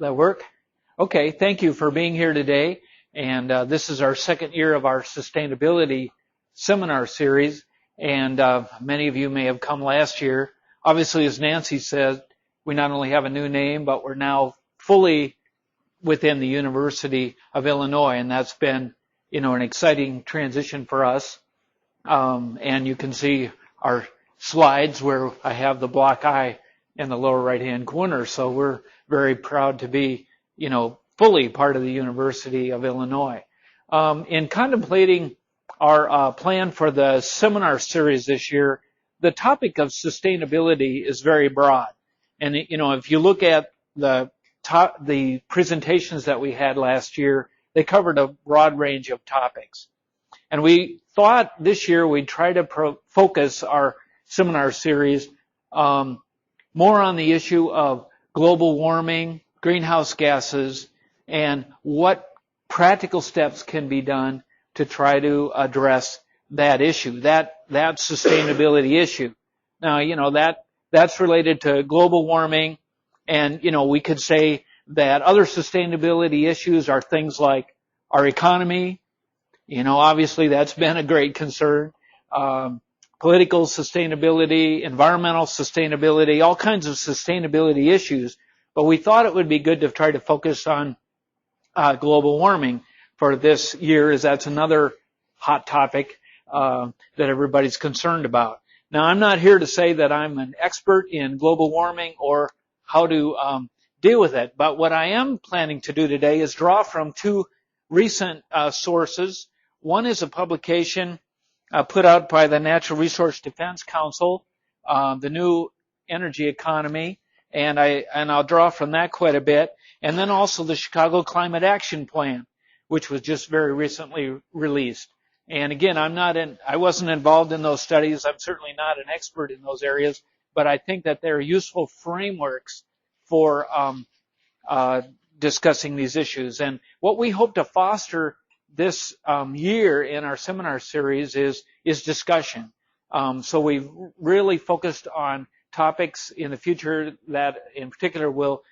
that work? Okay, thank you for being here today. And this is our second year of our Sustainability Seminar Series. And many of you may have come last year. Obviously, as Nancy said, we not only have a new name, but we're now fully within the University of Illinois. And that's been, an exciting transition for us. And you can see our slides where I have the block I in the lower right-hand corner. So we're very proud to be, fully part of the University of Illinois. In contemplating our plan for the seminar series this year, the topic of sustainability is very broad. And, if you look at the presentations that we had last year, they covered a broad range of topics. And we thought this year we'd try to focus our seminar series more on the issue of global warming, greenhouse gases, and what practical steps can be done to try to address that issue, that sustainability issue. Now, that's related to global warming, and, we could say that other sustainability issues are things like our economy. Obviously that's been a great concern. Political sustainability, environmental sustainability, all kinds of sustainability issues. But we thought it would be good to try to focus on global warming for this year, as that's another hot topic that everybody's concerned about. Now, I'm not here to say that I'm an expert in global warming or how to deal with it, but what I am planning to do today is draw from two recent sources. One is a publication put out by the Natural Resource Defense Council, the New Energy Economy, and I'll draw from that quite a bit. And then also the Chicago Climate Action Plan, which was just very recently released. And again, I wasn't involved in those studies. I'm certainly not an expert in those areas, but I think that they're useful frameworks for discussing these issues. And what we hope to foster this year in our seminar series is discussion. So we've really focused on topics in the future that in particular will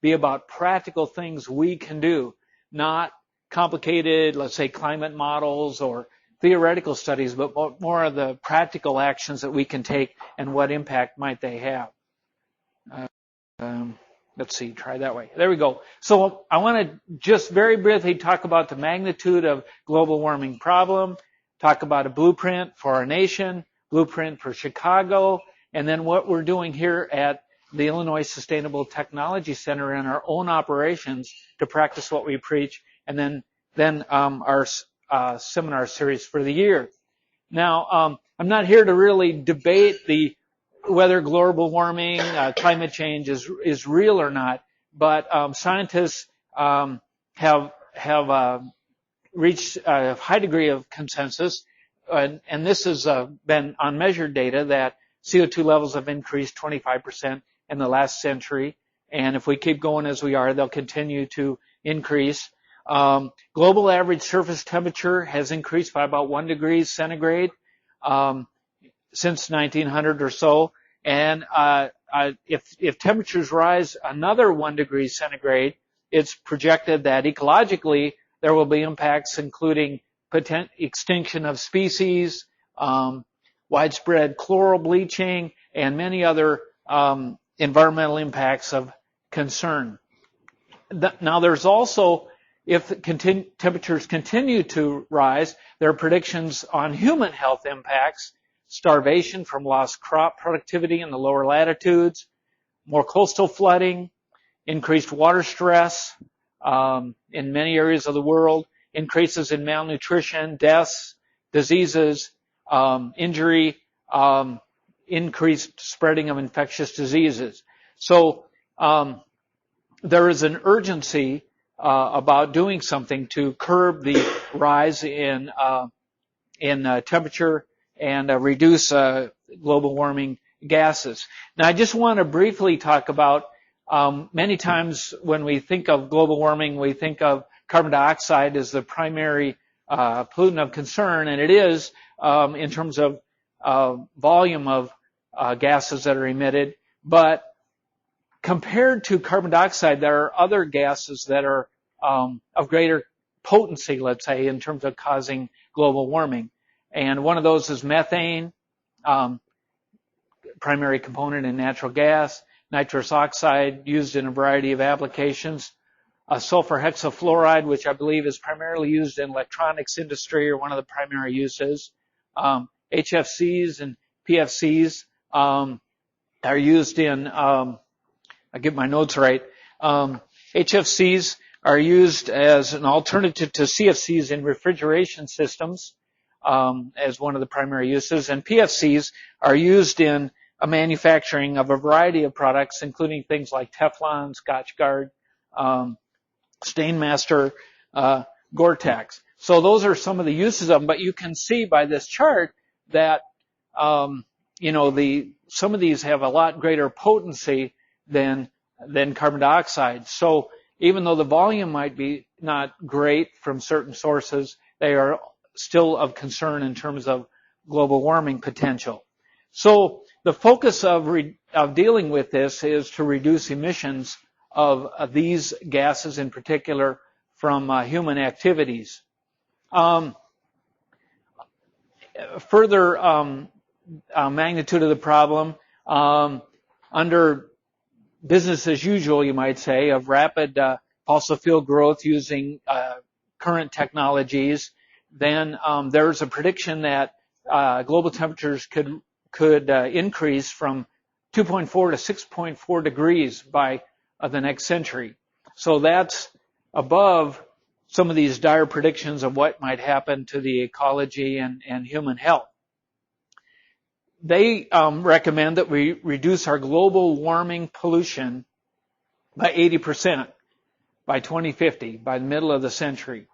be about practical things we can do, not complicated, let's say, climate models or theoretical studies, but more of the practical actions that we can take and what impact might they have. Let's see, try that way. There we go. So I want to just very briefly talk about the magnitude of global warming problem, talk about a blueprint for our nation, blueprint for Chicago, and then what we're doing here at the Illinois Sustainable Technology Center in our own operations to practice what we preach, and then our seminar series for the year. Now, I'm not here to really debate whether global warming, climate change is real or not, but scientists have reached a high degree of consensus, and this has been on measured data that CO2 levels have increased 25% in the last century, and if we keep going as we are, they'll continue to increase. Global average surface temperature has increased by about 1 degree centigrade since 1900 or so, and if temperatures rise another 1 degree centigrade, it's projected that ecologically there will be impacts including extinction of species, widespread chloral bleaching, and many other environmental impacts of concern. Now, there's also, if temperatures continue to rise, there are predictions on human health impacts, starvation from lost crop productivity in the lower latitudes, more coastal flooding, increased water stress in many areas of the world, increases in malnutrition, deaths, diseases, injury, increased spreading of infectious diseases. So there is an urgency about doing something to curb the rise in temperature and reduce global warming gases. Now, I just want to briefly talk about many times when we think of global warming, we think of carbon dioxide as the primary pollutant of concern, and it is in terms of volume of gases that are emitted. But compared to carbon dioxide, there are other gases that are of greater potency, let's say, in terms of causing global warming. And one of those is methane, primary component in natural gas, nitrous oxide used in a variety of applications, sulfur hexafluoride, which I believe is primarily used in electronics industry or one of the primary uses. HFCs and PFCs are used in, I get my notes right, HFCs are used as an alternative to CFCs in refrigeration systems as one of the primary uses, and PFCs are used in a manufacturing of a variety of products, including things like Teflon, Scotchgard, Stainmaster, Gore-Tex. So those are some of the uses of them, but you can see by this chart that some of these have a lot greater potency than carbon dioxide. So even though the volume might be not great from certain sources, they are still of concern in terms of global warming potential. So the focus of dealing with this is to reduce emissions of these gases in particular from human activities. Further magnitude of the problem, under business as usual, you might say, of rapid fossil fuel growth using current technologies, then there's a prediction that global temperatures could increase from 2.4 to 6.4 degrees by the next century. So that's above some of these dire predictions of what might happen to the ecology and human health. They recommend that we reduce our global warming pollution by 80% by 2050, by the middle of the century,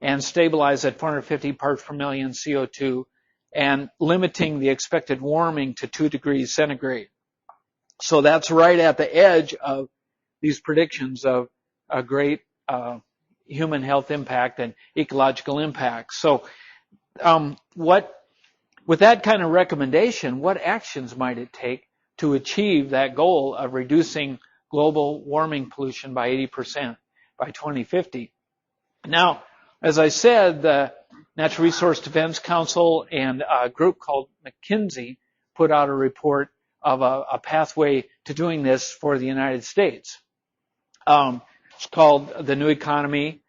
and stabilize at 450 parts per million CO2, and limiting the expected warming to 2 degrees centigrade. So that's right at the edge of these predictions of a great human health impact and ecological impact. So with that kind of recommendation, what actions might it take to achieve that goal of reducing global warming pollution by 80% by 2050? Now, as I said, the Natural Resource Defense Council and a group called McKinsey put out a report of a pathway to doing this for the United States. It's called The New Economy,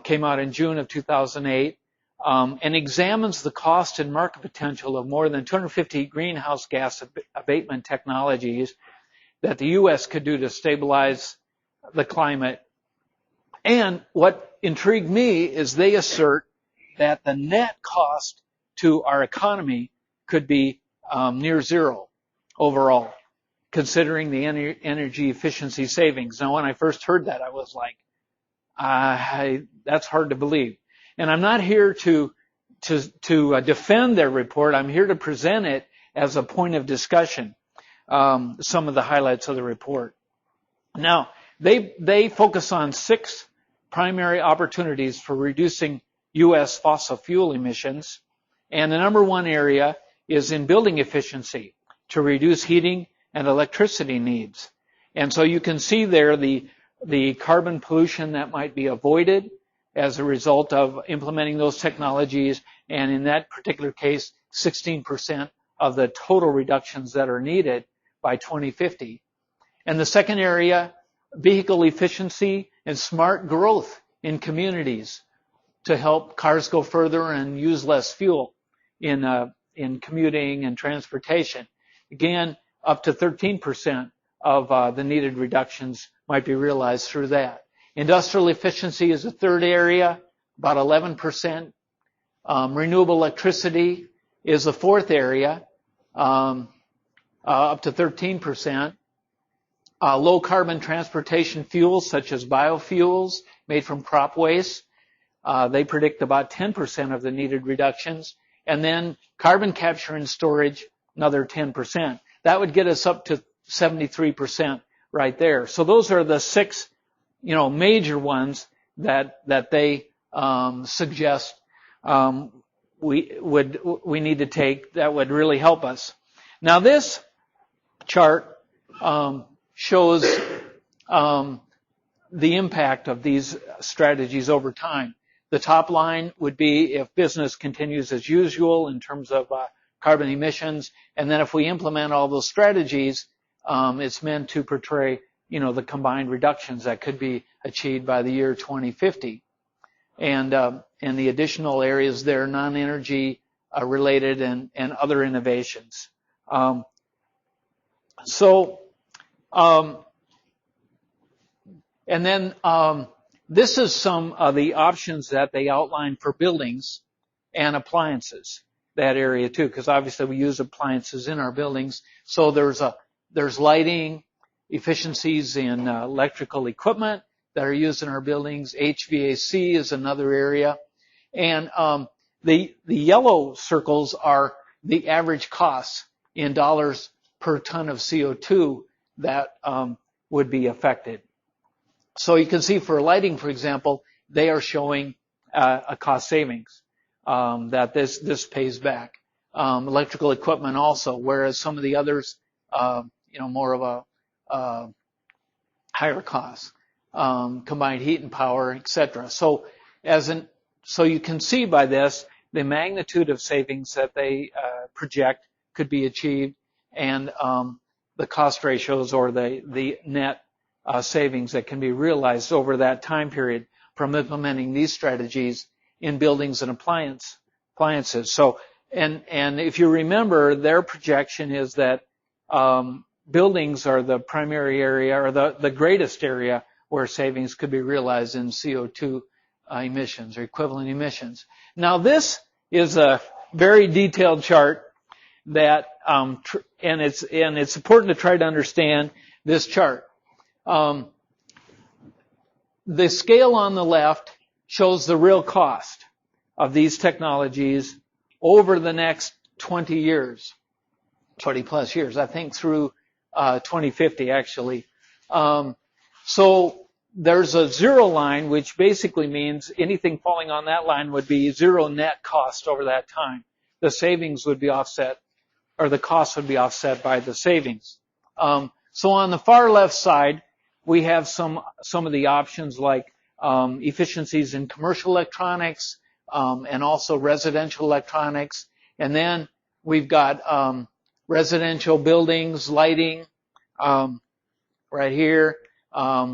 came out in June of 2008, and examines the cost and market potential of more than 250 greenhouse gas abatement technologies that the U.S. could do to stabilize the climate. And what intrigued me is they assert that the net cost to our economy could be near zero overall, considering the energy efficiency savings. Now, when I first heard that, I was like, that's hard to believe. And I'm not here to defend their report. I'm here to present it as a point of discussion, some of the highlights of the report. Now, they focus on 6 primary opportunities for reducing U.S. fossil fuel emissions. And the number one area is in building efficiency to reduce heating and electricity needs. And so you can see there the carbon pollution that might be avoided as a result of implementing those technologies, and in that particular case, 16% of the total reductions that are needed by 2050. And the second area, vehicle efficiency and smart growth in communities to help cars go further and use less fuel in commuting and transportation. Again, up to 13% of the needed reductions might be realized through that. Industrial efficiency is a third area, about 11%. Renewable electricity is the fourth area, up to 13%. Low carbon transportation fuels such as biofuels made from crop waste, they predict about 10% of the needed reductions. And then carbon capture and storage, another 10%. That would get us up to 73% right there. So those are the 6, major ones that they suggest we need to take that would really help us. Now this chart shows the impact of these strategies over time. The top line would be if business continues as usual in terms of carbon emissions, and then if we implement all those strategies, it's meant to portray, the combined reductions that could be achieved by the year 2050. And the additional areas there, non-energy related and other innovations. And then this is some of the options that they outline for buildings and appliances, that area too, because obviously we use appliances in our buildings. So there's lighting, efficiencies in electrical equipment that are used in our buildings. HVAC is another area. And the yellow circles are the average costs in dollars per ton of CO2 that would be affected. So you can see for lighting, for example, they are showing a cost savings that this pays back. Electrical equipment also, whereas some of the others, more of a higher cost. Combined heat and power, etc. So you can see by this the magnitude of savings that they project could be achieved, and the cost ratios or the net savings that can be realized over that time period from implementing these strategies in buildings and appliances. So, and if you remember, their projection is that buildings are the primary area or the greatest area where savings could be realized in CO2 emissions or equivalent emissions. Now, this is a very detailed chart that, and it's important to try to understand this chart. The scale on the left shows the real cost of these technologies over the next 20 years, 20 plus years, I think through 2050 actually. So there's a zero line, which basically means anything falling on that line would be zero net cost over that time. The savings would be offset, or the cost would be offset by the savings. So on the far left side, we have some of the options like efficiencies in commercial electronics and also residential electronics. And then we've got residential buildings, lighting right here.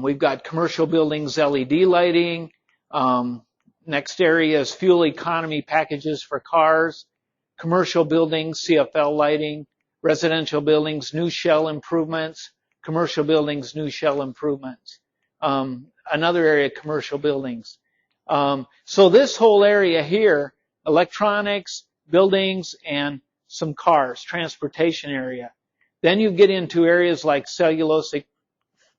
We've got commercial buildings, LED lighting. Next area is fuel economy packages for cars. Commercial buildings, CFL lighting. Residential buildings, new shell improvements. Commercial buildings, new shell improvements. Another area, commercial buildings. So this whole area here, electronics, buildings, and some cars, transportation area. Then you get into areas like cellulosic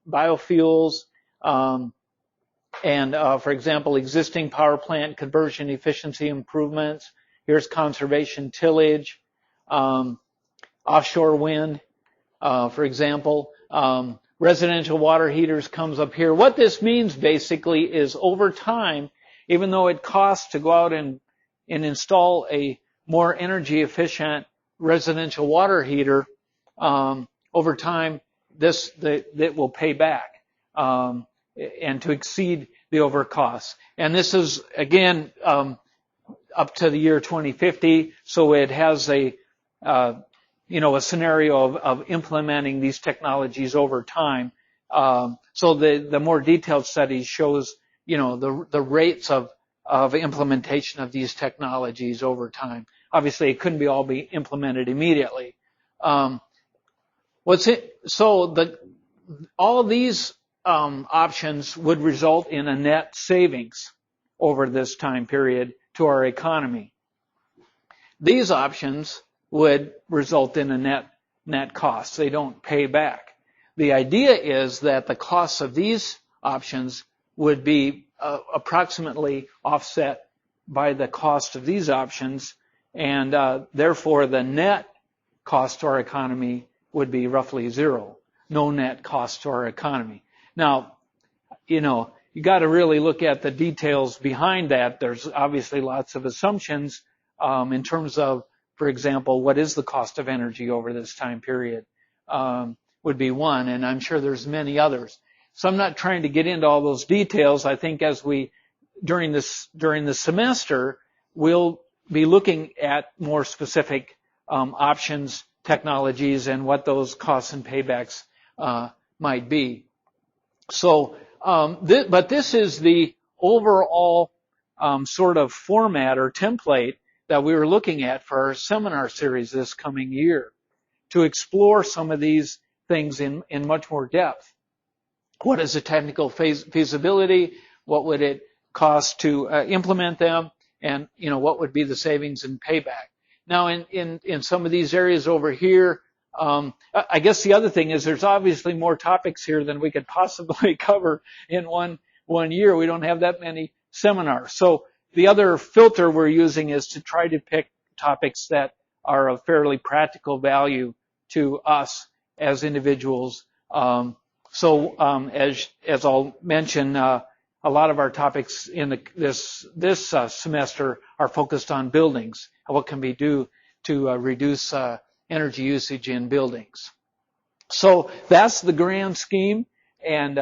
biofuels, and for example, existing power plant conversion efficiency improvements. Here's conservation tillage, offshore wind, for example. Residential water heaters comes up here. What this means basically is over time, even though it costs to go out and install a more energy efficient residential water heater, over time, that will pay back, and to exceed the over costs. And this is, again, up to the year 2050, so it has a scenario of implementing these technologies over time. So the more detailed study shows, the rates of implementation of these technologies over time. Obviously, it couldn't all be implemented immediately. All of these options would result in a net savings over this time period to our economy. These options would result in a net cost. They don't pay back. The idea is that the costs of these options would be approximately offset by the cost of these options, and therefore the net cost to our economy would be roughly zero. No net cost to our economy. Now, you got to really look at the details behind that. There's obviously lots of assumptions in terms of, for example, what is the cost of energy over this time period would be one, and I'm sure there's many others. So I'm not trying to get into all those details. I think as during the semester, we'll be looking at more specific options, technologies, and what those costs and paybacks might be. So, but this is the overall sort of format or template that we were looking at for our seminar series this coming year, to explore some of these things in much more depth. What is the technical feasibility? What would it cost to implement them? And, what would be the savings and payback? Now, in some of these areas over here, I guess the other thing is there's obviously more topics here than we could possibly cover in one year. We don't have that many seminars. So the other filter we're using is to try to pick topics that are of fairly practical value to us as individuals. So as I'll mention, a lot of our topics in this semester are focused on buildings. What can we do to reduce energy usage in buildings? So that's the grand scheme. And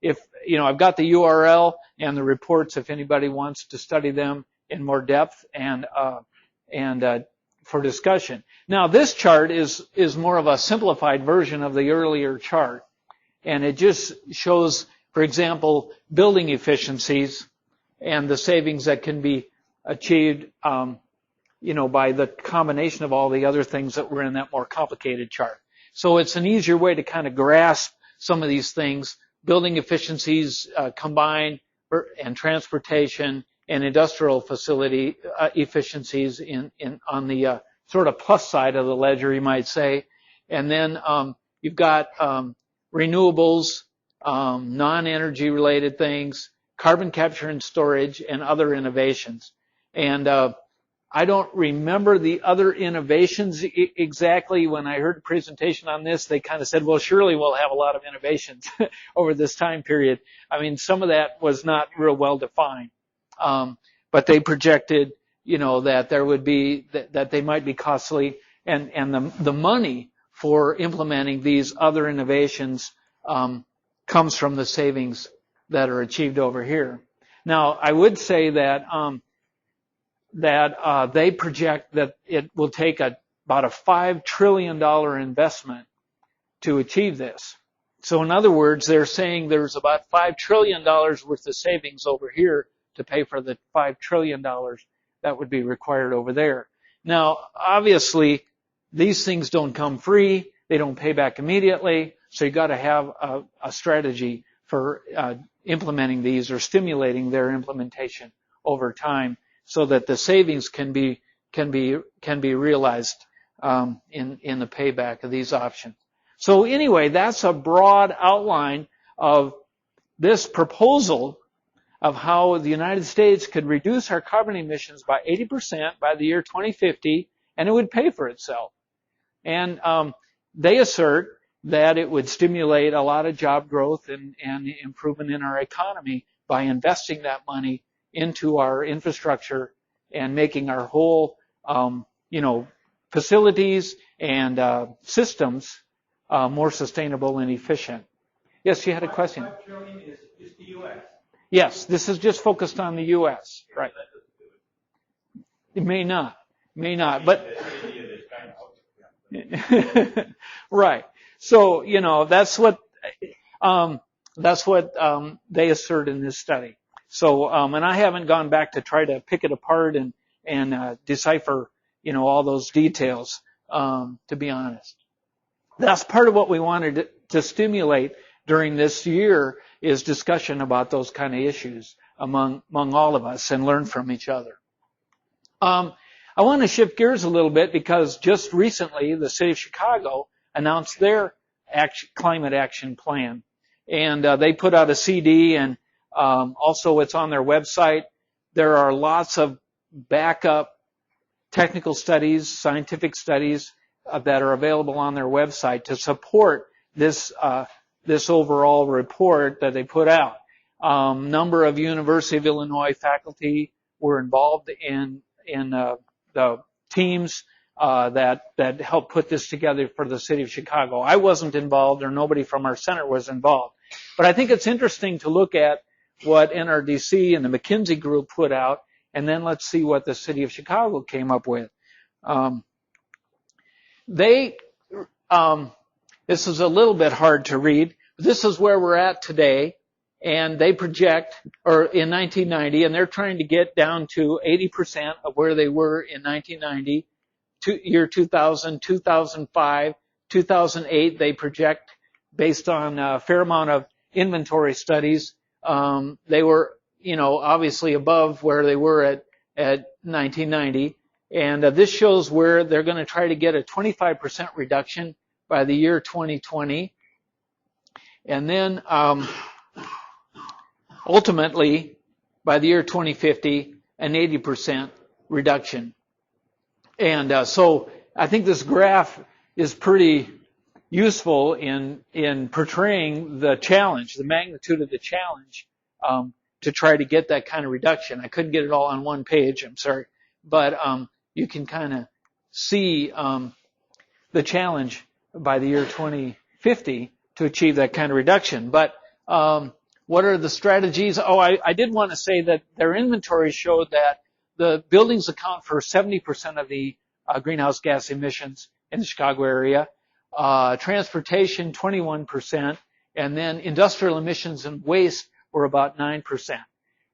if I've got the URL and the reports if anybody wants to study them in more depth and for discussion. Now this chart is more of a simplified version of the earlier chart, and it just shows, for example, building efficiencies and the savings that can be achieved, by the combination of all the other things that were in that more complicated chart. So it's an easier way to kind of grasp some of these things. Building efficiencies combined, and transportation and industrial facility efficiencies on the sort of plus side of the ledger, you might say. And then you've got renewables, non-energy related things, carbon capture and storage, and other innovations. And I don't remember the other innovations exactly. When I heard a presentation on this, they kind of said, well, surely we'll have a lot of innovations over this time period. I mean, some of that was not real well defined. But they projected, that there would be, that they might be costly, and the money for implementing these other innovations comes from the savings that are achieved over here. Now, I would say that they project that it will take about a $5 trillion investment to achieve this. So in other words, they're saying there's about $5 trillion worth of savings over here to pay for the $5 trillion that would be required over there. Now, obviously, these things don't come free. They don't pay back immediately. So you've got to have a strategy for implementing these or stimulating their implementation over time, so that the savings can be realized in the payback of these options. So anyway, that's a broad outline of this proposal of how the United States could reduce our carbon emissions by 80% by the year 2050, and it would pay for itself. And they assert that it would stimulate a lot of job growth and improvement in our economy by investing that money into our infrastructure and making our whole, facilities and systems more sustainable and efficient. Yes, you had a question. $5 trillion is the U.S. Yes, this is just focused on the U.S. Right. It may not, but right. So that's what they assert in this study. So, and I haven't gone back to try to pick it apart and decipher, all those details, to be honest. That's part of what we wanted to stimulate during this year, is discussion about those kind of issues among all of us, and learn from each other. I want to shift gears a little bit, because just recently the city of Chicago announced their climate action plan, and they put out a CD, and also it's on their website. There are lots of backup technical studies, scientific studies that are available on their website to support this overall report that they put out. Number of University of Illinois faculty were involved in the teams that helped put this together for the city of Chicago. I wasn't involved, or nobody from our center was involved. But I think it's interesting to look at what NRDC and the McKinsey group put out, and then let's see what the city of Chicago came up with. This is a little bit hard to read. This is where we're at today, and they project, or in 1990, and they're trying to get down to 80% of where they were in 1990, year 2000, 2005, 2008. They project based on a fair amount of inventory studies. They were, obviously above where they were at 1990. And this shows where they're going to try to get a 25% reduction by the year 2020. And then ultimately, by the year 2050, an 80% reduction. And so I think this graph is pretty useful in portraying the challenge, the magnitude of the challenge to try to get that kind of reduction. I couldn't get it all on one page, I'm sorry. But you can kind of see the challenge by the year 2050 to achieve that kind of reduction. But what are the strategies? I did want to say that their inventory showed that the buildings account for 70% of the greenhouse gas emissions in the Chicago area, transportation 21%, and then industrial emissions and waste were about 9%.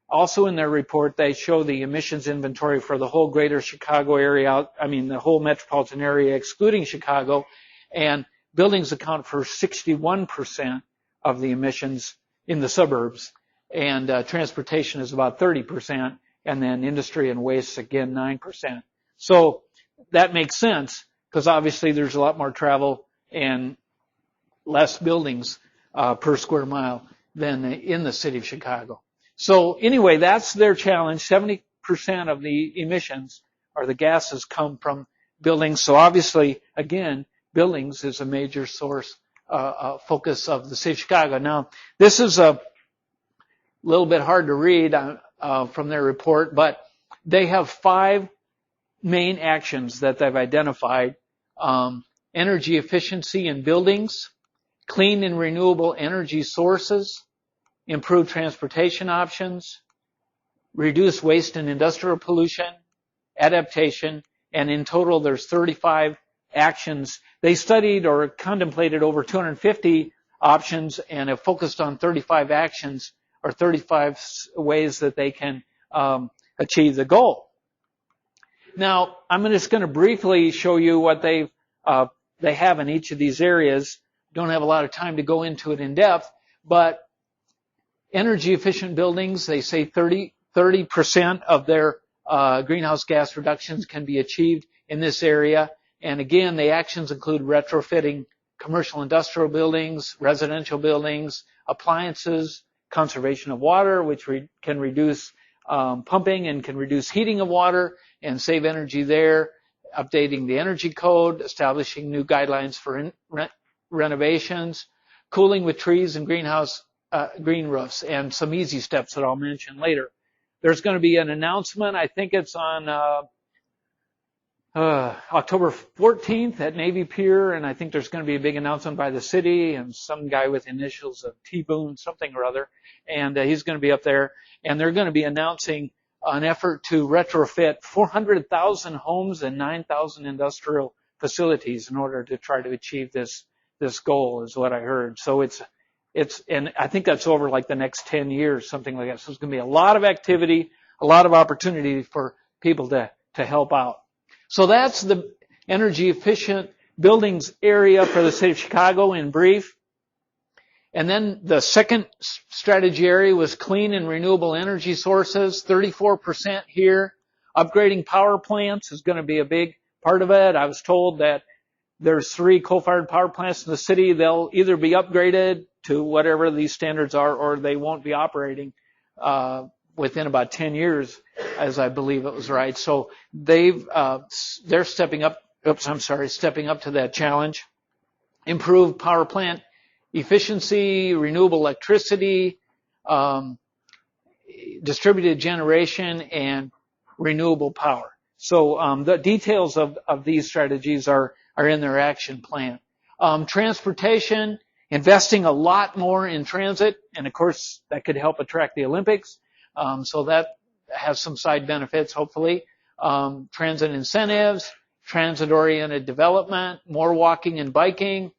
Also in their report, they show the emissions inventory for the whole greater Chicago area, the whole metropolitan area excluding Chicago, and buildings account for 61% of the emissions in the suburbs, and transportation is about 30%, and then industry and waste, again, 9%. So that makes sense, because obviously there's a lot more travel and less buildings per square mile than in the city of Chicago. So anyway, that's their challenge. 70% of the emissions or the gases come from buildings. So obviously, again, buildings is a major source, focus of the city of Chicago. Now, this is a little bit hard to read from their report, but they have 5 main actions that they've identified. Energy efficiency in buildings, clean and renewable energy sources, improve transportation options, reduce waste and industrial pollution, adaptation, and in total there's 35 actions. They studied or contemplated over 250 options and have focused on 35 actions or 35 ways that they can achieve the goal. Now, I'm just going to briefly show you what they have in each of these areas. Don't have a lot of time to go into it in depth, but energy efficient buildings, they say 30% of their greenhouse gas reductions can be achieved in this area. And again, the actions include retrofitting commercial industrial buildings, residential buildings, appliances, conservation of water, which can reduce pumping and can reduce heating of water and save energy there, updating the energy code, establishing new guidelines for renovations, cooling with trees and green roofs, and some easy steps that I'll mention later. There's going to be an announcement, I think it's on October 14th at Navy Pier, and I think there's going to be a big announcement by the city and some guy with initials of T-Boone, something or other, and he's going to be up there, and they're going to be announcing an effort to retrofit 400,000 homes and 9,000 industrial facilities in order to try to achieve this goal, is what I heard. So and I think that's over like the next 10 years, something like that. So it's going to be a lot of activity, a lot of opportunity for people to help out. So that's the energy efficient buildings area for the city of Chicago in brief. And then the second strategy area was clean and renewable energy sources, 34% here. Upgrading power plants is going to be a big part of it. I was told that there's 3 coal-fired power plants in the city. They'll either be upgraded to whatever these standards are, or they won't be operating within about 10 years, as I believe it was right. So they're stepping up to that challenge. Improve power plant efficiency, renewable electricity, distributed generation, and renewable power. So the details of these strategies are in their action plan. Transportation, Investing a lot more in transit, and of course that could help attract the Olympics. So that has some side benefits, hopefully. Transit incentives, transit-oriented development, more walking and biking,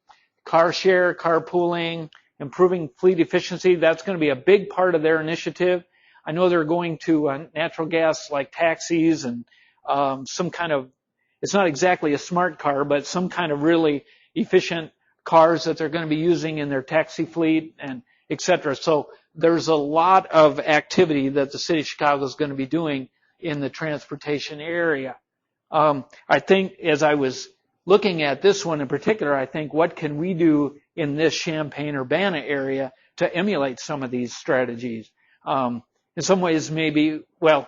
car share, carpooling, improving fleet efficiency. That's going to be a big part of their initiative. I know they're going to natural gas like taxis and some kind of, it's not exactly a smart car, but some kind of really efficient cars that they're going to be using in their taxi fleet and et cetera. So there's a lot of activity that the city of Chicago is going to be doing in the transportation area. I think as I was looking at this one in particular, I think what can we do in this Champaign-Urbana area to emulate some of these strategies? In some ways maybe, well,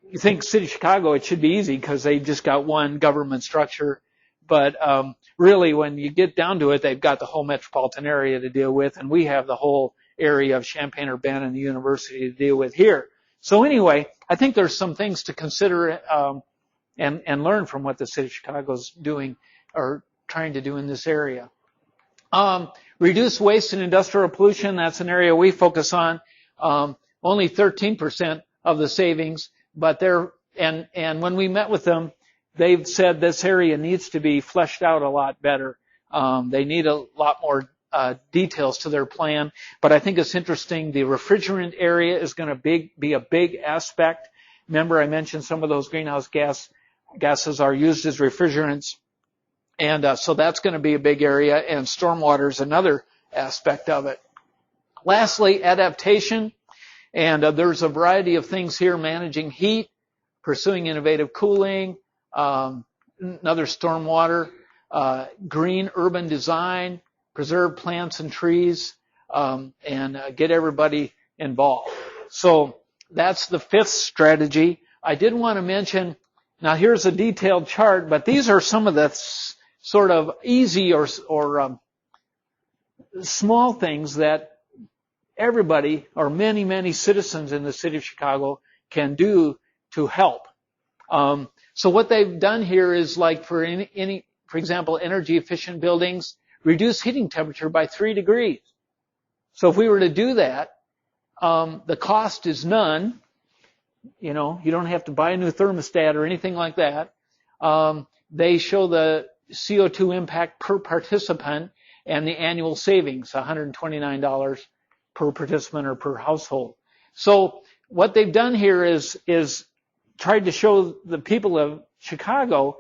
you think City of Chicago, it should be easy because they've just got one government structure. But really, when you get down to it, they've got the whole metropolitan area to deal with, and we have the whole area of Champaign-Urbana and the university to deal with here. So anyway, I think there's some things to consider and learn from what the City of Chicago's doing or trying to do in this area. Reduce waste and industrial pollution. That's an area we focus on. Only 13% of the savings, but and when we met with them, they've said this area needs to be fleshed out a lot better. They need a lot more details to their plan, but I think it's interesting. The refrigerant area is going to be a big aspect. Remember, I mentioned some of those greenhouse gases are used as refrigerants, and so that's going to be a big area, and stormwater is another aspect of it. Lastly, adaptation, and there's a variety of things here: managing heat, pursuing innovative cooling, another stormwater, green urban design, preserve plants and trees, and get everybody involved. So that's the fifth strategy. I did want to mention, now here's a detailed chart, but these are some of the sort of easy or small things that everybody or many citizens in the city of Chicago can do to help. So what they've done here is, like for example, energy efficient buildings, reduce heating temperature by 3 degrees. So if we were to do that, the cost is none. You know, you don't have to buy a new thermostat or anything like that. They show the CO2 impact per participant and the annual savings, $129 per participant or per household. So what they've done here is tried to show the people of Chicago,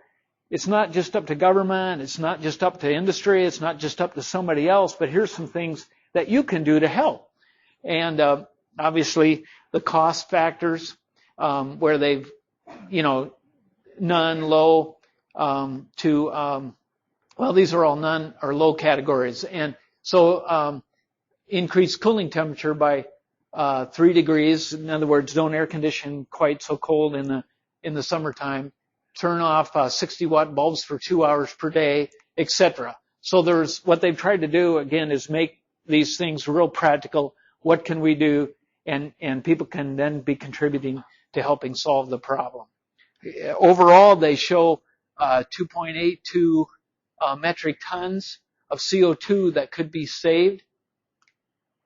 it's not just up to government, it's not just up to industry, it's not just up to somebody else, but here's some things that you can do to help. And obviously the cost factors, where they've, none, low, well, these are all none or low categories. And so increase cooling temperature by 3 degrees. In other words, don't air condition quite so cold in the summertime. Turn off 60-watt bulbs for 2 hours per day, etc. So what they've tried to do again is make these things real practical. What can we do? And people can then be contributing to helping solve the problem. Overall, they show 2.82 metric tons of CO2 that could be saved.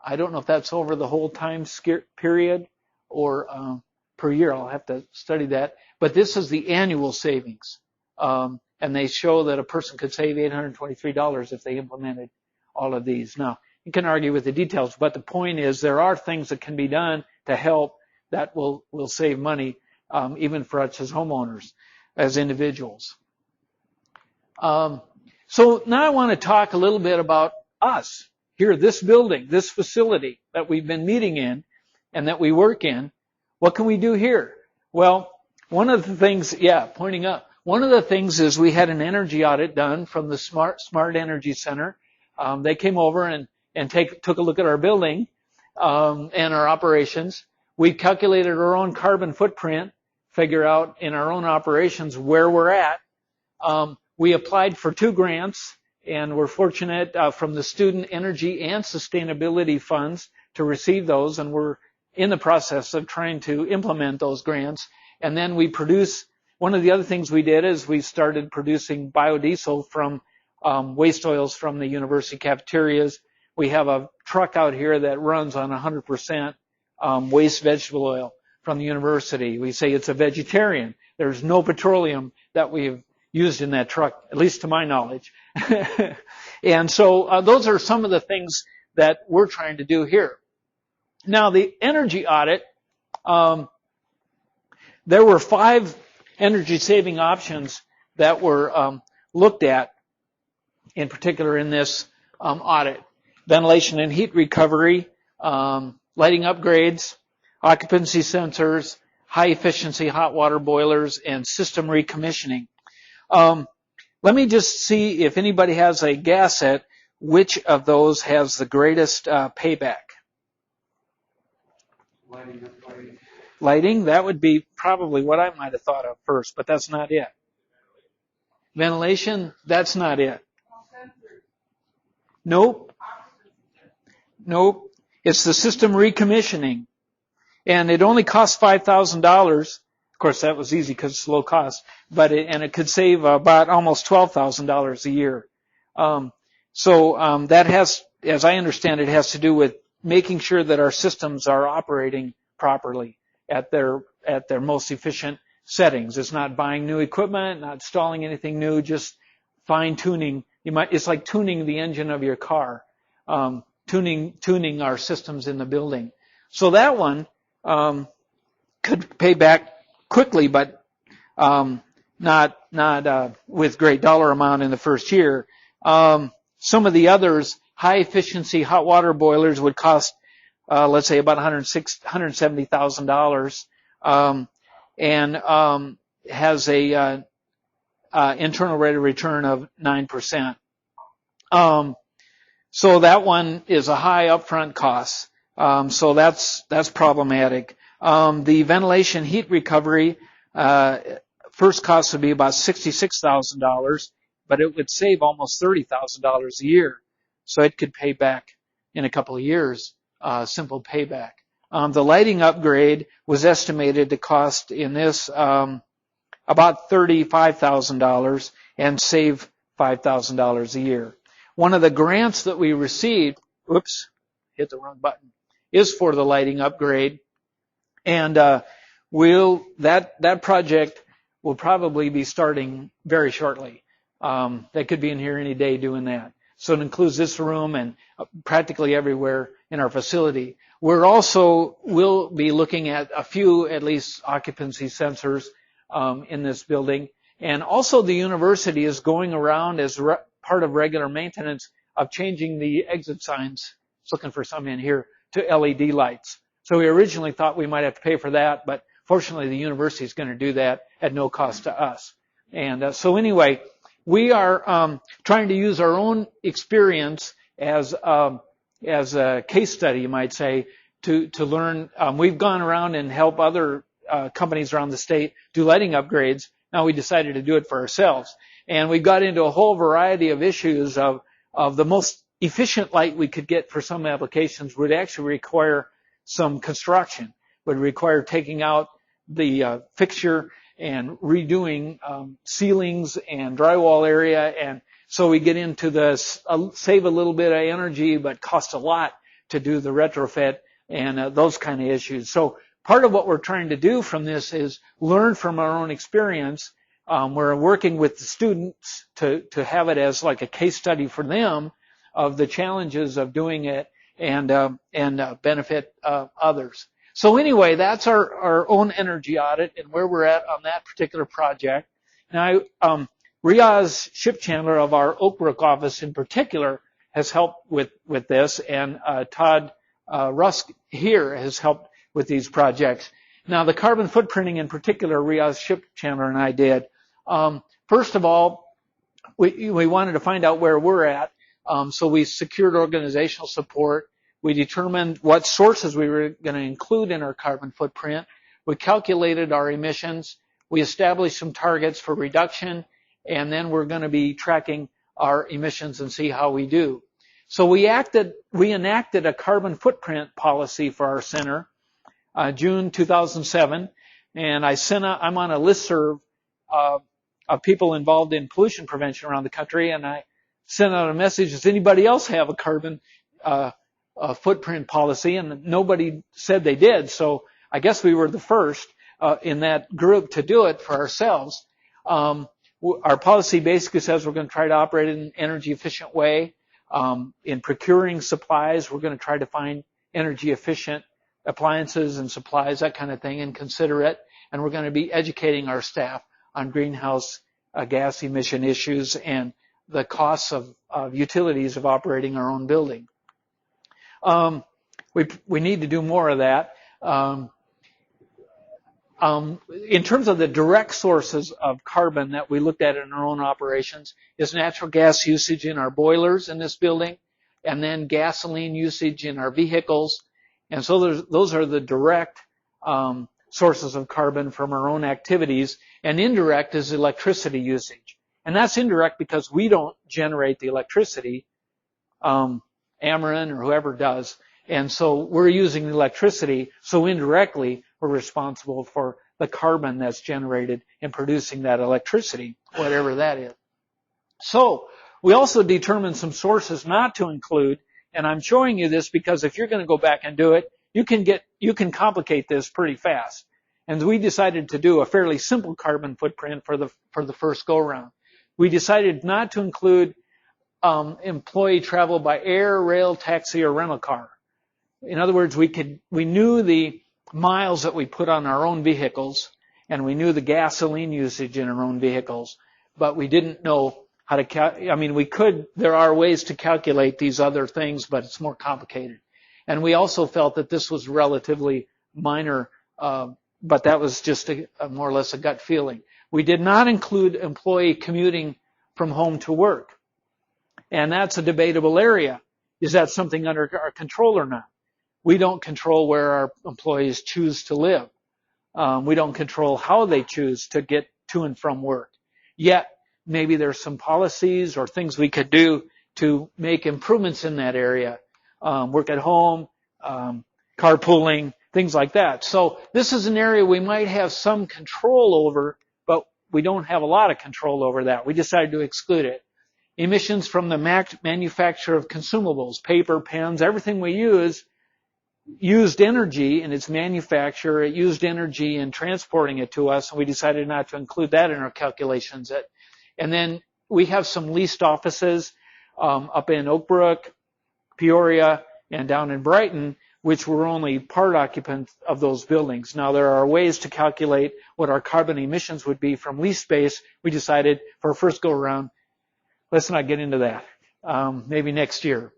I don't know if that's over the whole time period or per year. I'll have to study that. But this is the annual savings. And they show that a person could save $823 if they implemented all of these. Now, you can argue with the details, but the point is there are things that can be done to help that will save money, even for us as homeowners, as individuals. So now I want to talk a little bit about us here, this building, this facility that we've been meeting in and that we work in. What can we do here? Well, one of the things, pointing up. One of the things is we had an energy audit done from the Smart Energy Center. They came over and took a look at our building and our operations. We calculated our own carbon footprint, figure out in our own operations where we're at. We applied for 2 grants, and we're fortunate from the Student Energy and Sustainability Funds to receive those, and we're in the process of trying to implement those grants. And then we produce, one of the other things we did is we started producing biodiesel from waste oils from the university cafeterias We have a truck out here that runs on 100% waste vegetable oil from the university. We say it's a vegetarian. There's no petroleum that we've used in that truck, at least to my knowledge. And so those are some of the things that we're trying to do here. Now, the energy audit, there were 5 energy-saving options that were looked at, in particular in this audit. Ventilation and heat recovery, lighting upgrades, occupancy sensors, high-efficiency hot water boilers, and system recommissioning. Let me just see if anybody has a guess at which of those has the greatest payback. Lighting, that would be probably what I might have thought of first, but that's not it. Ventilation, that's not it. Nope. It's the system recommissioning. And it only costs $5,000. Of course, that was easy because it's low cost, but it could save about almost $12,000 a year. That has, as I understand it, has to do with making sure that our systems are operating properly at their most efficient settings. It's not buying new equipment, not installing anything new, just fine tuning. It's like tuning the engine of your car, tuning our systems in the building. So that one could pay back quickly, but not with great dollar amount in the first year. Some of the others, high efficiency hot water boilers, would cost let's say about $170,000, and has a internal rate of return of 9%. So that one is a high upfront cost. So that's problematic. The ventilation heat recovery, first cost would be about $66,000, but it would save almost $30,000 a year. So it could pay back in a couple of years, simple payback. The lighting upgrade was estimated to cost in this about $35,000 and save $5,000 a year. One of the grants that we received, hit the wrong button, is for the lighting upgrade. And that project will probably be starting very shortly. They could be in here any day doing that. So it includes this room and practically everywhere in our facility. We'll be looking at a few, at least, occupancy sensors in this building. And also the university is going around as part of regular maintenance of changing the exit signs. It's looking for some in here to LED lights. So we originally thought we might have to pay for that, but fortunately the university is going to do that at no cost to us. And so anyway, we are trying to use our own experience as a case study, you might say, to learn. We've gone around and helped other companies around the state do lighting upgrades. Now we decided to do it for ourselves. And we got into a whole variety of issues of the most efficient light we could get for some applications would actually require some construction, would require taking out the fixture and redoing ceilings and drywall area. And so we get into save a little bit of energy, but cost a lot to do the retrofit and those kind of issues. So part of what we're trying to do from this is learn from our own experience. We're working with the students to have it as like a case study for them of the challenges of doing it and benefit others. So anyway, that's our own energy audit and where we're at on that particular project. Now, Riaz Shipchandler of our Oak Brook office in particular has helped with this, and Todd Rusk here has helped with these projects. Now, the carbon footprinting in particular, Riaz Shipchandler and I did. First of all, we wanted to find out where we're at, so we secured organizational support. We determined what sources we were going to include in our carbon footprint. We calculated our emissions. We established some targets for reduction, and then we're going to be tracking our emissions and see how we do. So we enacted a carbon footprint policy for our center, June 2007, and I'm on a listserv of people involved in pollution prevention around the country, and I sent out a message, does anybody else have a carbon footprint policy, and nobody said they did. So I guess we were the first in that group to do it for ourselves. Our policy basically says we're going to try to operate in an energy efficient way. In procuring supplies, we're going to try to find energy efficient appliances and supplies, that kind of thing, and consider it. And we're going to be educating our staff on greenhouse gas emission issues and the costs of utilities of operating our own building. We need to do more of that. In terms of the direct sources of carbon that we looked at in our own operations is natural gas usage in our boilers in this building, and then gasoline usage in our vehicles. And so those are the direct sources of carbon from our own activities, and indirect is electricity usage. And that's indirect because we don't generate the electricity, Ameren or whoever does. And so we're using the electricity, so indirectly we're responsible for the carbon that's generated in producing that electricity, whatever that is. So we also determined some sources not to include, and I'm showing you this because if you're going to go back and do it, you can complicate this pretty fast. And we decided to do a fairly simple carbon footprint for the first go round. We decided not to include employee travel by air, rail, taxi, or rental car. In other words, we knew the miles that we put on our own vehicles, and we knew the gasoline usage in our own vehicles, but we didn't know how to there are ways to calculate these other things, but it's more complicated. And we also felt that this was relatively minor, but that was just a more or less a gut feeling. We did not include employee commuting from home to work. And that's a debatable area. Is that something under our control or not? We don't control where our employees choose to live. We don't control how they choose to get to and from work. Yet, maybe there's some policies or things we could do to make improvements in that area. Work at home, carpooling, things like that. So this is an area we might have some control over, but we don't have a lot of control over that. We decided to exclude it. Emissions from the manufacture of consumables, paper, pens, everything we used energy in its manufacture. It used energy in transporting it to us, and we decided not to include that in our calculations. And then we have some leased offices up in Oak Brook, Peoria, and down in Brighton, which were only part occupants of those buildings. Now, there are ways to calculate what our carbon emissions would be from lease space. We decided for our first go-around, let's not get into that. Maybe next year.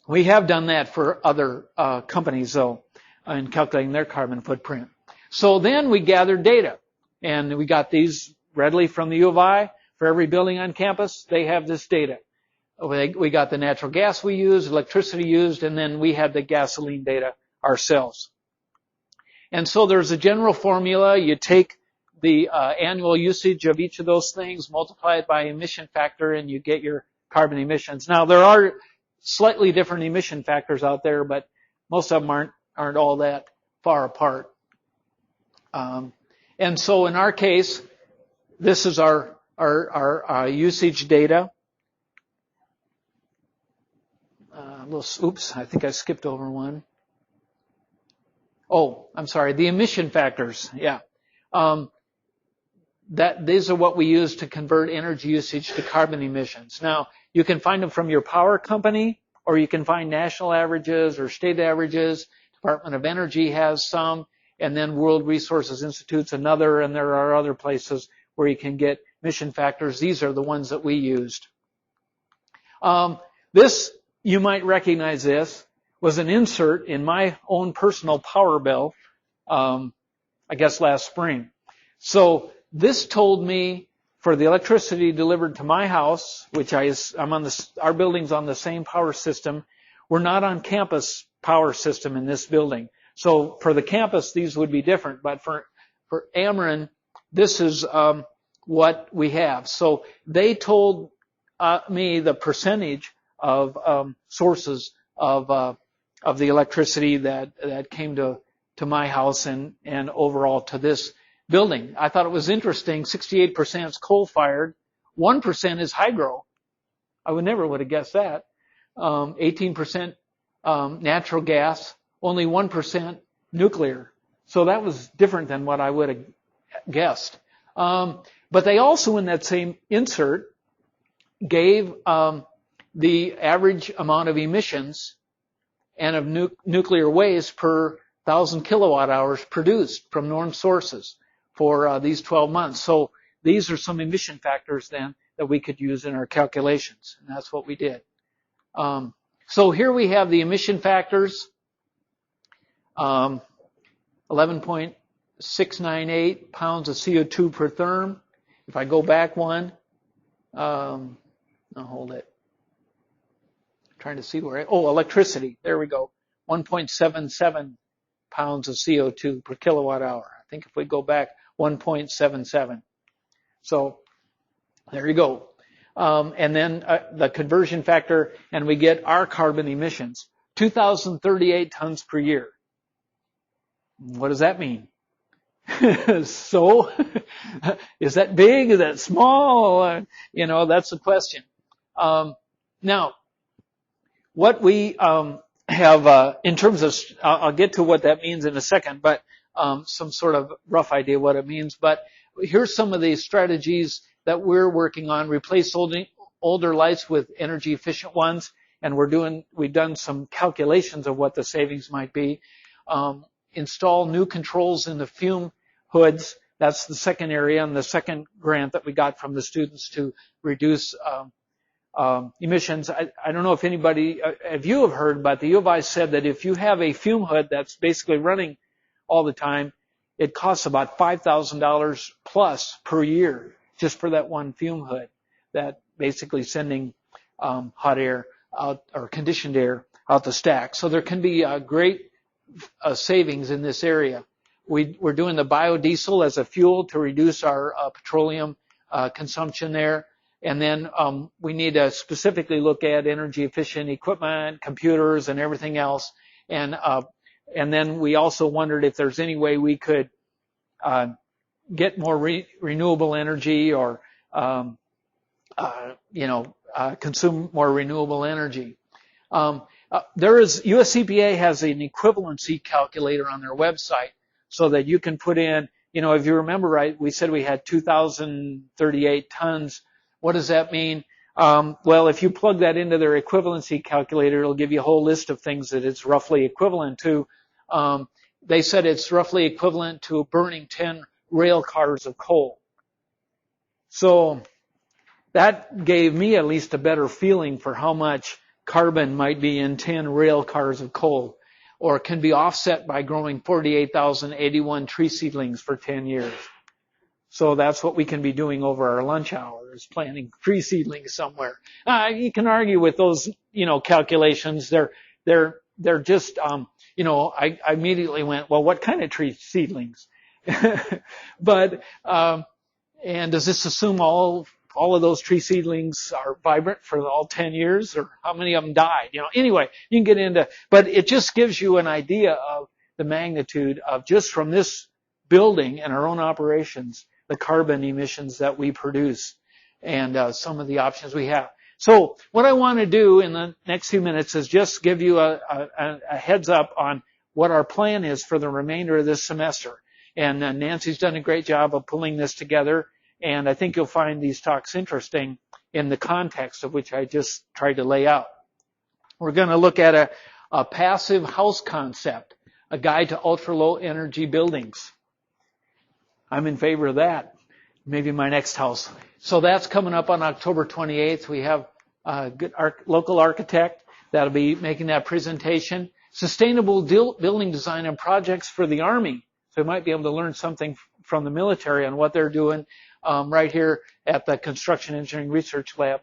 We have done that for other companies, though, in calculating their carbon footprint. So then we gathered data, and we got these readily from the U of I. For every building on campus, they have this data. We got the natural gas we used, electricity used, and then we had the gasoline data ourselves. And so there's a general formula. You take the annual usage of each of those things, multiply it by emission factor, and you get your carbon emissions. Now, there are slightly different emission factors out there, but most of them aren't all that far apart. And so in our case, this is our usage data. Oops, I think I skipped over one. Oh, I'm sorry, the emission factors, yeah. These are what we use to convert energy usage to carbon emissions. Now, you can find them from your power company, or you can find national averages or state averages. Department of Energy has some, and then World Resources Institute's another, and there are other places where you can get emission factors. These are the ones that we used. This, you might recognize this, was an insert in my own personal power bill, I guess last spring. So this told me for the electricity delivered to my house, which our building's on the same power system. We're not on campus power system in this building. So for the campus, these would be different. But for Ameren, this is what we have. So they told me the percentage of sources of the electricity that came to my house and overall to this building. I thought it was interesting. 68% is coal-fired. 1% is hydro. I never would have guessed that. 18% natural gas, only 1% nuclear. So that was different than what I would have guessed. But they also, in that same insert, gave the average amount of emissions and of nuclear waste per 1,000 kilowatt hours produced from known sources for these 12 months. So these are some emission factors then that we could use in our calculations, and that's what we did. So here we have the emission factors, 11.698 pounds of CO2 per therm. If I go back one, I'll hold it. I'm trying to see where electricity. There we go. 1.77 pounds of CO2 per kilowatt hour. I think if we go back, 1.77. So there you go. And then the conversion factor, and we get our carbon emissions, 2,038 tons per year. What does that mean? So, is that big? Is that small? That's the question. Now, what we have in terms of, I'll get to what that means in a second, but some sort of rough idea what it means. But here's some of the strategies that we're working on. Replace older lights with energy efficient ones, and we've done some calculations of what the savings might be. Install new controls in the fume hoods. That's the second area and the second grant that we got from the students to reduce emissions. I don't know if you have heard, but the U of I said that if you have a fume hood that's basically running all the time, it costs about $5,000 plus per year just for that one fume hood, that basically sending hot air out or conditioned air out the stack. So there can be great savings in this area. We're doing the biodiesel as a fuel to reduce our petroleum consumption there. And then we need to specifically look at energy efficient equipment, computers, and everything else. And then we also wondered if there's any way we could get more renewable energy or consume more renewable energy. US EPA has an equivalency calculator on their website so that you can put in, if you remember right, we said we had 2,038 tons. What does that mean? Well, if you plug that into their equivalency calculator, it'll give you a whole list of things that it's roughly equivalent to. They said it's roughly equivalent to burning 10 rail cars of coal. So that gave me at least a better feeling for how much carbon might be in 10 rail cars of coal, or can be offset by growing 48,081 tree seedlings for 10 years. So that's what we can be doing over our lunch hour, is planting tree seedlings somewhere. You can argue with those, calculations. They're just, I immediately went, well, what kind of tree seedlings? But, and does this assume all of those tree seedlings are vibrant for all 10 years, or how many of them died? Anyway, you can get into, but it just gives you an idea of the magnitude of, just from this building and our own operations, the carbon emissions that we produce and some of the options we have. So what I want to do in the next few minutes is just give you a heads up on what our plan is for the remainder of this semester. And Nancy's done a great job of pulling this together, and I think you'll find these talks interesting in the context of which I just tried to lay out. We're going to look at a passive house concept, a guide to ultra-low energy buildings. I'm in favor of that. Maybe my next house. So that's coming up on October 28th. We have a good local architect that'll be making that presentation. Sustainable building design and projects for the Army. So we might be able to learn something from the military on what they're doing right here at the Construction Engineering Research Lab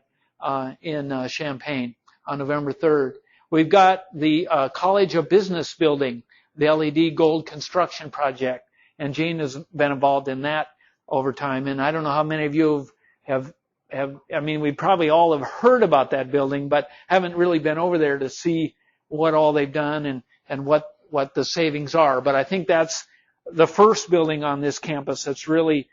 in Champaign on November 3rd. We've got the College of Business building, the LED gold construction project. And Gene has been involved in that over time. And I don't know how many of you we probably all have heard about that building, but haven't really been over there to see what all they've done and what the savings are. But I think that's the first building on this campus that's really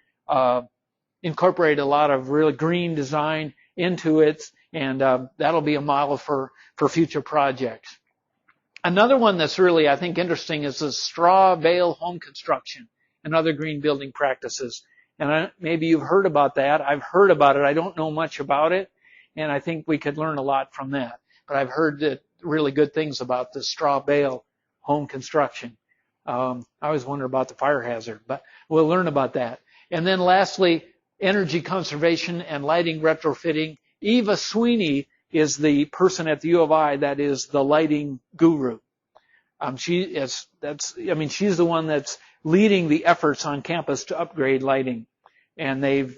incorporated a lot of really green design into it. And that'll be a model for future projects. Another one that's really, I think, interesting is the straw bale home construction and other green building practices. And maybe you've heard about that. I've heard about it. I don't know much about it, and I think we could learn a lot from that. But I've heard really good things about the straw bale home construction. I always wonder about the fire hazard, but we'll learn about that. And then lastly, energy conservation and lighting retrofitting. Eva Sweeney is the person at the U of I that is the lighting guru. She's the one that's leading the efforts on campus to upgrade lighting. And they've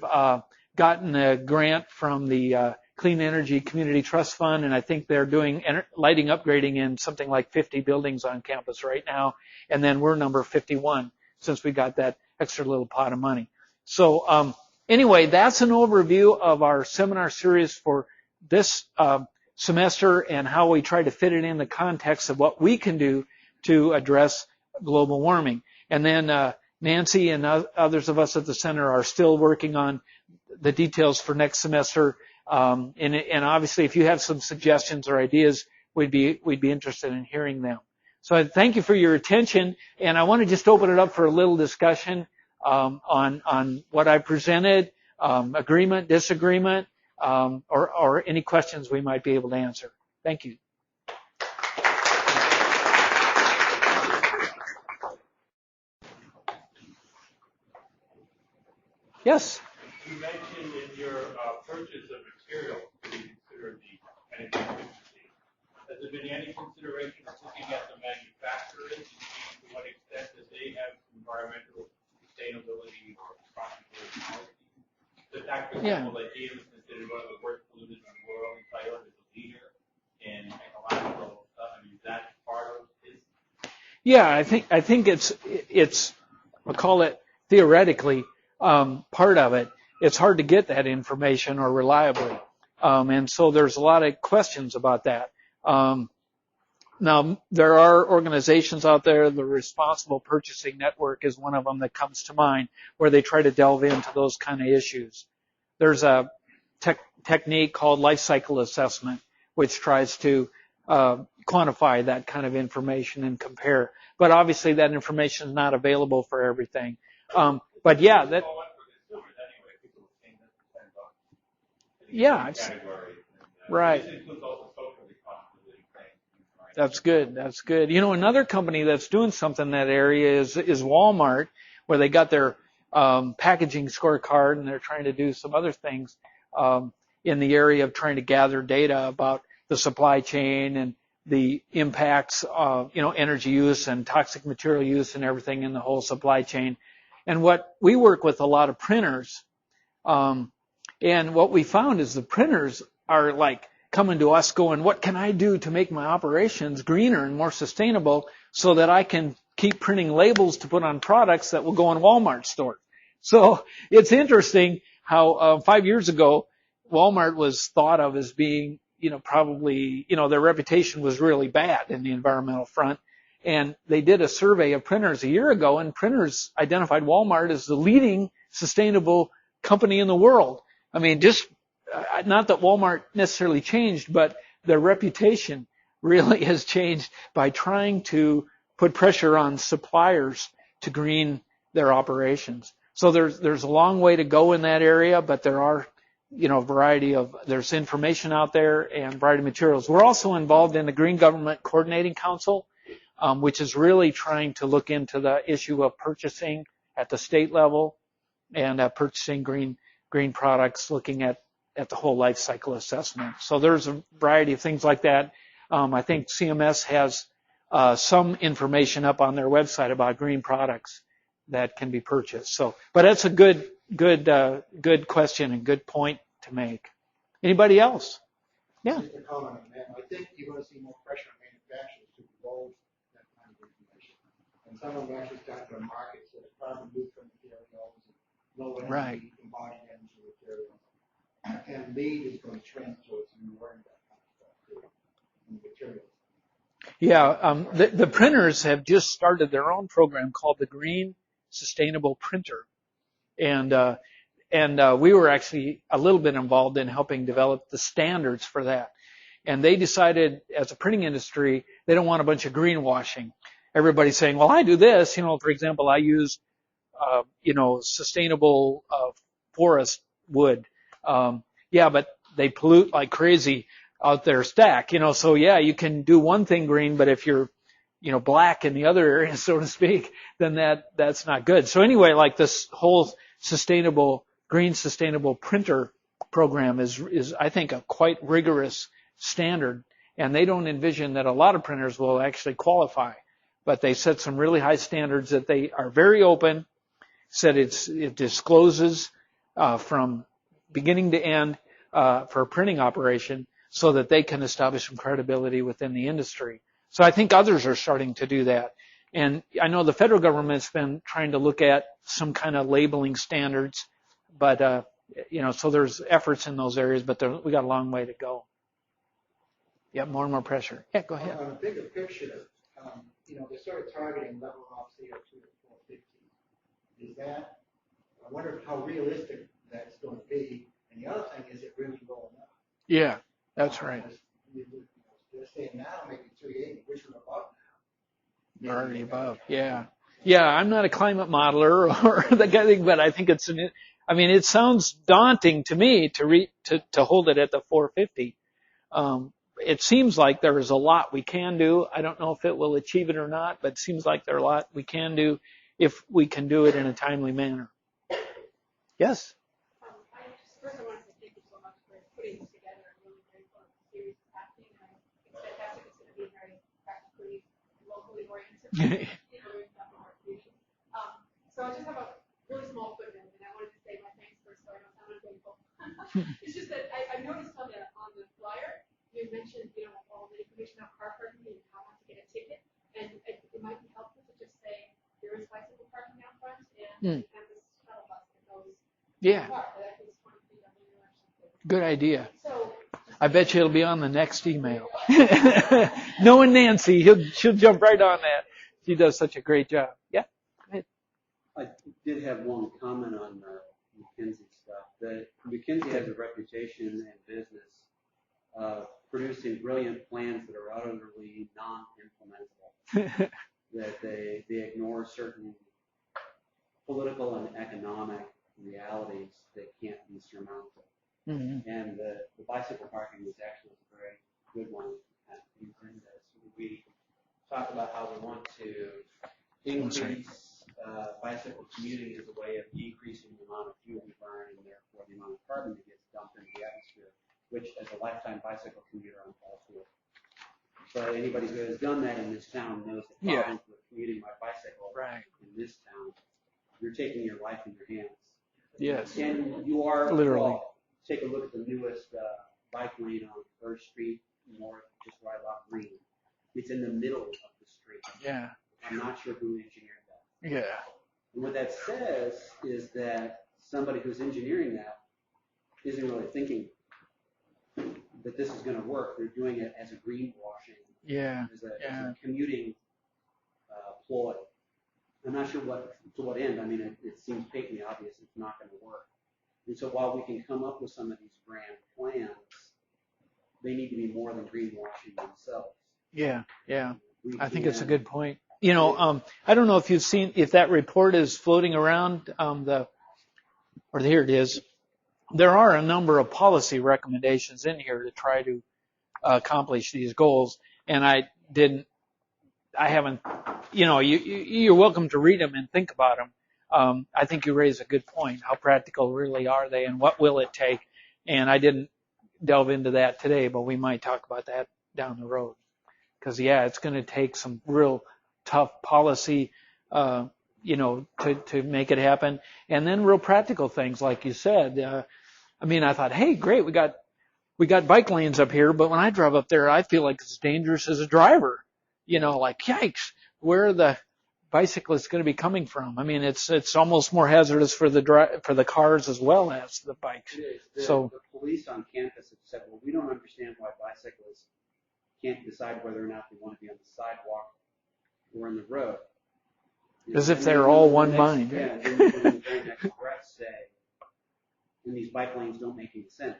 gotten a grant from the Clean Energy Community Trust Fund, and I think they're doing lighting upgrading in something like 50 buildings on campus right now. And then we're number 51 since we got that extra little pot of money. So anyway, that's an overview of our seminar series for this semester and how we try to fit it in the context of what we can do to address global warming. And then Nancy and others of us at the center are still working on the details for next semester. And obviously, if you have some suggestions or ideas, we'd be interested in hearing them. So I thank you for your attention, and I want to just open it up for a little discussion on what I presented, agreement, disagreement, or any questions we might be able to answer. Thank you. Yes. You mentioned in your purchase of material to consider the energy efficiency. Has there been any consideration of looking at the manufacturers and seeing to what extent that they have environmental sustainability or responsibility policies? The fact, for example, that GM is considered one of the worst polluters in the world, and Toyota is a leader in ecological stuff. I mean, is that part of his? Yeah, I think it's I'll call it theoretically part of it. It's hard to get that information or reliably. And so there's a lot of questions about that. Now, there are organizations out there, the Responsible Purchasing Network is one of them that comes to mind, where they try to delve into those kind of issues. There's a technique called life cycle assessment, which tries to quantify that kind of information and compare. But obviously that information is not available for everything. But yeah, that... Yeah, right. That's good. That's good. You know, another company that's doing something in that area is Walmart, where they got their packaging scorecard, and they're trying to do some other things in the area of trying to gather data about the supply chain and the impacts of, energy use and toxic material use and everything in the whole supply chain. And what we work with a lot of printers, and what we found is the printers are like coming to us going, what can I do to make my operations greener and more sustainable so that I can keep printing labels to put on products that will go in Walmart stores? So it's interesting how 5 years ago, Walmart was thought of as being, probably, their reputation was really bad in the environmental front. And they did a survey of printers a year ago, and printers identified Walmart as the leading sustainable company in the world. I mean, just not that Walmart necessarily changed, but their reputation really has changed by trying to put pressure on suppliers to green their operations. So there's a long way to go in that area, but there are, there's information out there and a variety of materials. We're also involved in the Green Government Coordinating Council, which is really trying to look into the issue of purchasing at the state level and purchasing green products, looking at the whole life cycle assessment. So there's a variety of things like that. I think CMS has some information up on their website about green products that can be purchased. So, but that's a good question and good point to make. Anybody else? Yeah. Just a comment on that. I think you're going to see more pressure on manufacturers to divulge that kind of information. And some of them actually start to market so the carbon neutral materials and low energy embodied energy materials. And LEED is going to trend towards you learning that kind of stuff too, in the materials. Yeah, the printers have just started their own program called the Green Sustainable Printer. And we were actually a little bit involved in helping develop the standards for that. And they decided as a printing industry They don't want a bunch of greenwashing. Everybody's saying, well, I do this. For example, I use, sustainable forest wood. Yeah, but they pollute like crazy out there stack. So yeah, you can do one thing green, but if you're, black in the other area, so to speak, then that's not good. So anyway, like this whole green sustainable printer program is I think a quite rigorous standard, and they don't envision that a lot of printers will actually qualify, but they set some really high standards that they are very open, said it discloses from beginning to end for a printing operation so that they can establish some credibility within the industry. So I think others are starting to do that. And I know the federal government's been trying to look at some kind of labeling standards, but so there's efforts in those areas, but we got a long way to go. Yeah, more and more pressure. Yeah, go ahead. On a bigger picture, they're sort of targeting level off CO2 to 450. Is that, I wonder how realistic that's going to be. And the other thing, is it really low enough? Yeah, that's right. They're saying now maybe 380, which we're above now. You're already above, yeah. Yeah, I'm not a climate modeler or that kind of thing, but I think it sounds daunting to me to hold it at the 450. It seems like there is a lot we can do. I don't know if it will achieve it or not, but it seems like there's a lot we can do if we can do it in a timely manner. Yes? First, I want to say thank you so much for putting this together. I'm really grateful that the series is happening, and I think it's fantastic. It's going to be very practically, locally oriented. So I just have a really small footnote, and I wanted to say my thanks first, so I don't sound ungrateful. It's just that I noticed on the flyer, you mentioned, all the information about car parking and how not to get a ticket, and it might be helpful to just say there is bicycle parking out front, and we have this shuttle bus that goes. Yeah. Good idea. I bet you it'll be on the next email. Knowing Nancy, she'll jump right on that. She does such a great job. Yeah. Go ahead. I did have one comment on the McKinsey stuff. That McKinsey has a reputation in business of producing brilliant plans that are utterly non-implementable. That they ignore certain political and economic realities that can't be surmounted. Mm-hmm. And the bicycle parking was actually a very good one. We talk about how we want to increase bicycle commuting as a way of decreasing the amount of fuel we burn and therefore the amount of carbon that gets dumped into the atmosphere, which as a lifetime bicycle commuter I'm all for. But anybody who has done that in this town knows the problems with commuting by bicycle in this town. You're taking your life in your hands. Yes. And you are literally. Take a look at the newest bike lane on 1st Street North, just right off Green. It's in the middle of the street. Yeah. I'm not sure who engineered that. Yeah. And what that says is that somebody who's engineering that isn't really thinking that this is going to work. They're doing it as a greenwashing. Yeah. As a commuting ploy. I'm not sure to what end. I mean, it seems patently obvious it's not going to work. And so while we can come up with some of these grand plans, they need to be more than greenwashing themselves. Yeah, yeah. I think it's a good point. I don't know if you've seen, if that report is floating around, here it is. There are a number of policy recommendations in here to try to accomplish these goals, and I haven't, you're welcome to read them and think about them. I think you raise a good point. How practical really are they, and what will it take? And I didn't delve into that today, but we might talk about that down the road. Because it's going to take some real tough policy, to make it happen, and then real practical things, like you said. I thought, hey, great, we got bike lanes up here, but when I drive up there, I feel like it's dangerous as a driver. Like, yikes, where are the bicyclists going to be coming from? It's almost more hazardous for the cars as well as the bikes. The police on campus have said, well, we don't understand why bicyclists can't decide whether or not they want to be on the sidewalk or in the road. As if they're all one mind. Yeah, then in the very next breath say, and these bike lanes don't make any sense.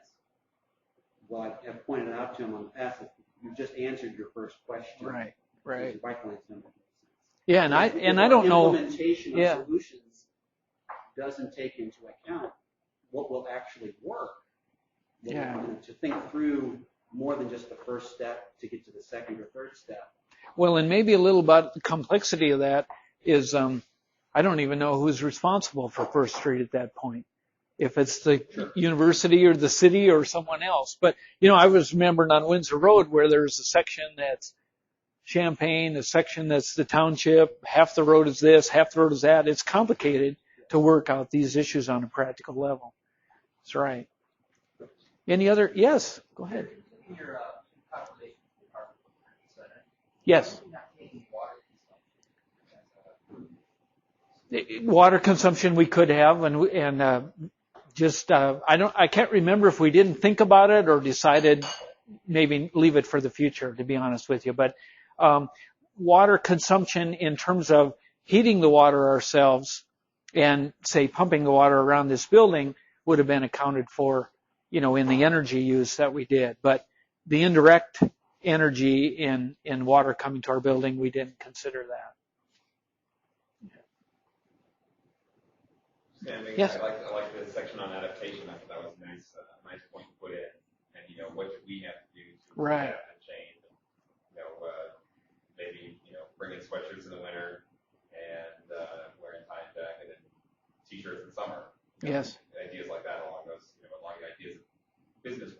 Well, I have pointed out to them on the past that you just answered your first question. Right. Your bike lanes don't make sense. Yeah, and I don't know. Implementation of solutions doesn't take into account what will actually work. To think through more than just the first step to get to the second or third step. Well, and maybe a little about the complexity of that is I don't even know who's responsible for First Street at that point. If it's the university or the city or someone else. But, I was remembering on Windsor Road where there's a section that's Champaign, a section that's the township, half the road is this, half the road is that. It's complicated to work out these issues on a practical level. That's right. Any other? Yes, go ahead. Yes. Water consumption we could have, and I can't remember if we didn't think about it or decided maybe leave it for the future, to be honest with you. But water consumption in terms of heating the water ourselves and say pumping the water around this building would have been accounted for, in the energy use that we did. But the indirect energy in water coming to our building, we didn't consider that. Yes. I like the section on adaptation. I thought that was a nice point to put in. And what do we have to do to adapt and change? Maybe bring in sweatshirts in the winter and wearing tie and jacket and t-shirts in summer. Yes. Ideas like that along the ideas of business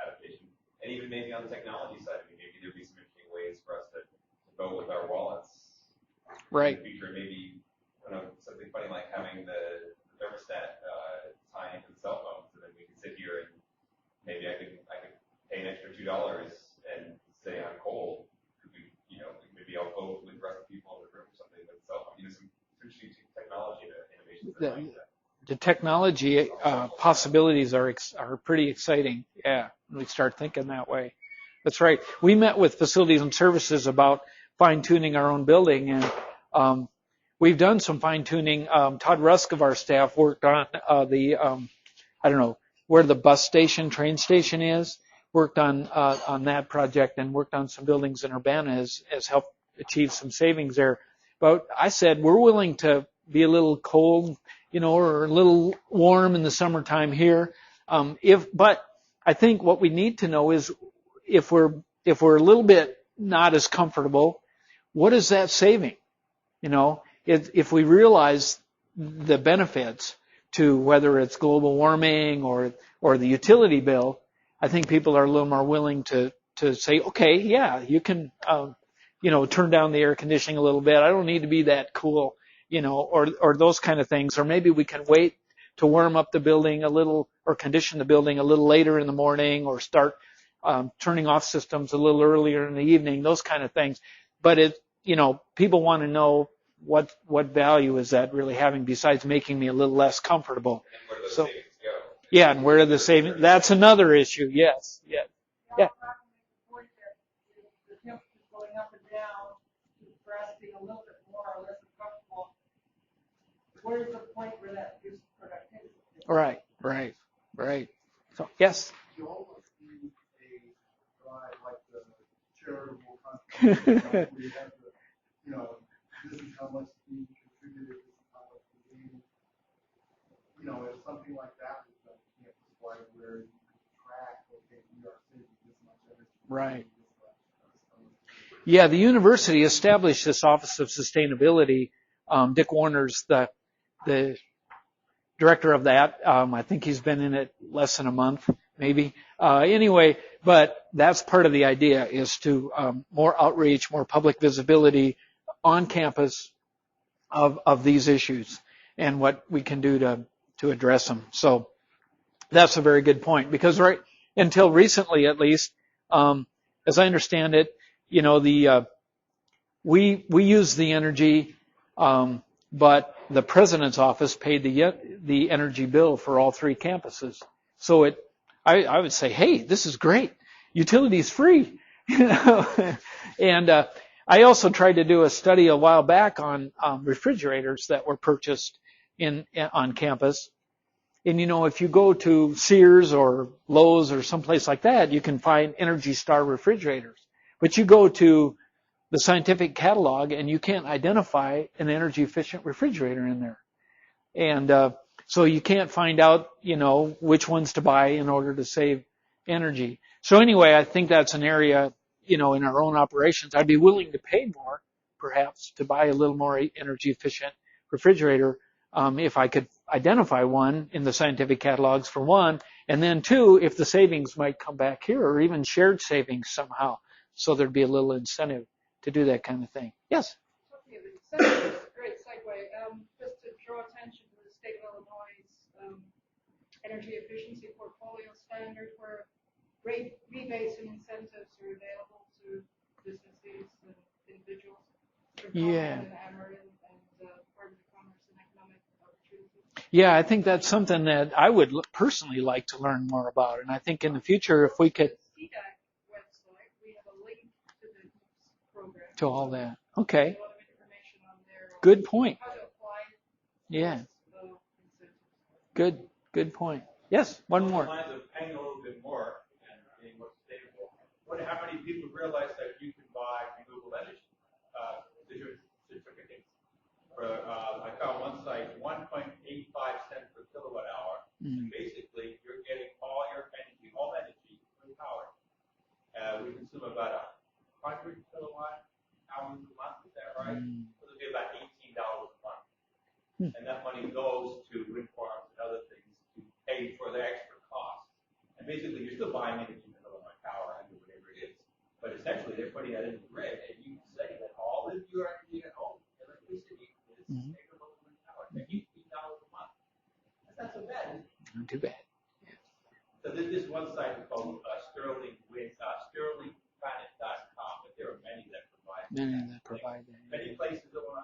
adaptation, and even maybe on the technology side. Maybe there'd be some interesting ways for us to go with our wallets. Right. In the future, maybe. Something funny like having the thermostat tie into the cell phone, so then we can sit here and maybe I could pay an extra $2 and say I'm cold. Maybe I'll vote with the rest of the people in the room or something with the cell phone. Some interesting technology innovations. The technology possibilities are pretty exciting. Yeah, when we start thinking that way. That's right. We met with Facilities and Services about fine-tuning our own building, and we've done some fine-tuning. Todd Rusk of our staff worked on I don't know where the bus station, train station is, worked on that project and worked on some buildings in Urbana has helped achieve some savings there. But I said, we're willing to be a little cold, or a little warm in the summertime here. But I think what we need to know is if we're a little bit not as comfortable, what is that saving? If we realize the benefits to whether it's global warming or the utility bill, I think people are a little more willing to say, okay, yeah, you can, turn down the air conditioning a little bit. I don't need to be that cool, or those kind of things. Or maybe we can wait to warm up the building a little or condition the building a little later in the morning or start turning off systems a little earlier in the evening, those kind of things. But people want to know what value is that really having besides making me a little less comfortable. And where do those savings go? Yeah, and where do the savings? That's another issue. Yes. Yeah. The temperature's going up and down, grasping a little bit more or less comfortable. Where's the point where that gives productivity? Right. So yes. You almost need a drive like the charitable contribution where you have the, this is how much we contributed, this is how much we gave. If something like that was done campus-wide where you can track, okay, we are saving this much energy. Right. Yeah, the university established this Office of Sustainability. Dick Warner's the director of that. I think he's been in it less than a month, maybe. Anyway, but that's part of the idea is to more outreach, more public visibility on campus of these issues and what we can do to address them. So that's a very good point because right until recently, at least, as I understand it, we use the energy, but the president's office paid the energy bill for all three campuses. So I would say, hey, this is great. Utility's free, and I also tried to do a study a while back on refrigerators that were purchased on campus, And if you go to Sears or Lowe's or someplace like that, you can find Energy Star refrigerators. But you go to the scientific catalog and you can't identify an energy efficient refrigerator in there. And so you can't find out, which ones to buy in order to save energy. So anyway, I think that's an area, in our own operations, I'd be willing to pay more, perhaps, to buy a little more energy efficient refrigerator, if I could identify one in the scientific catalogs for one, and then two, if the savings might come back here, or even shared savings somehow. So there'd be a little incentive to do that kind of thing. Yes? Okay, the incentive is a great segue. Just to draw attention to the state of Illinois' energy efficiency portfolio standard, where rebates and incentives are available to businesses and individuals. Yeah. And part of the commerce and economic opportunities. Yeah, I think that's something that I would personally like to learn more about. And I think in the future, if we could. CDAC website, we have a link to the program. To all that. Okay. A lot of information on there. Good point. How to apply. Yeah. Incentives. Good point. Yes, one more. Along the lines of paying a little bit more and being more sustainable. How many people realize that you can buy renewable energy certificates? I found one site, 1.85 cents per kilowatt hour. Mm. Basically, you're getting all your energy, home energy from power. We consume about 100 kilowatt hours a month. Is that right? Mm. So it'll be about $18 a month. Mm. And that money goes to wind farms and other things to pay for the extra cost. And basically, you're still buying energy from Illinois Power and whatever it is. But essentially, they're putting that in the grid, and you say that all of your energy at home, electricity, is sustainable wind power. At $18 a month. That's not so bad, is it? Not too bad. So this one site is called sterlingplanet.com, but there are many that provide that. Many places will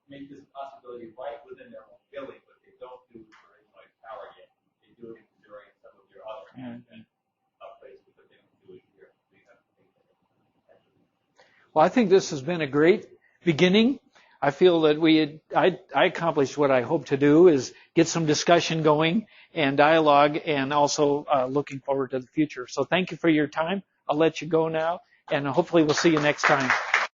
make this possibility right within their own billing, but they don't do it for Illinois Power yet. They do it during some of your other places, but they don't do it here. We have to take that. Well, I think this has been a great beginning. I feel that I accomplished what I hope to do, is get some discussion going and dialogue, and also looking forward to the future. So thank you for your time. I'll let you go now, and hopefully we'll see you next time.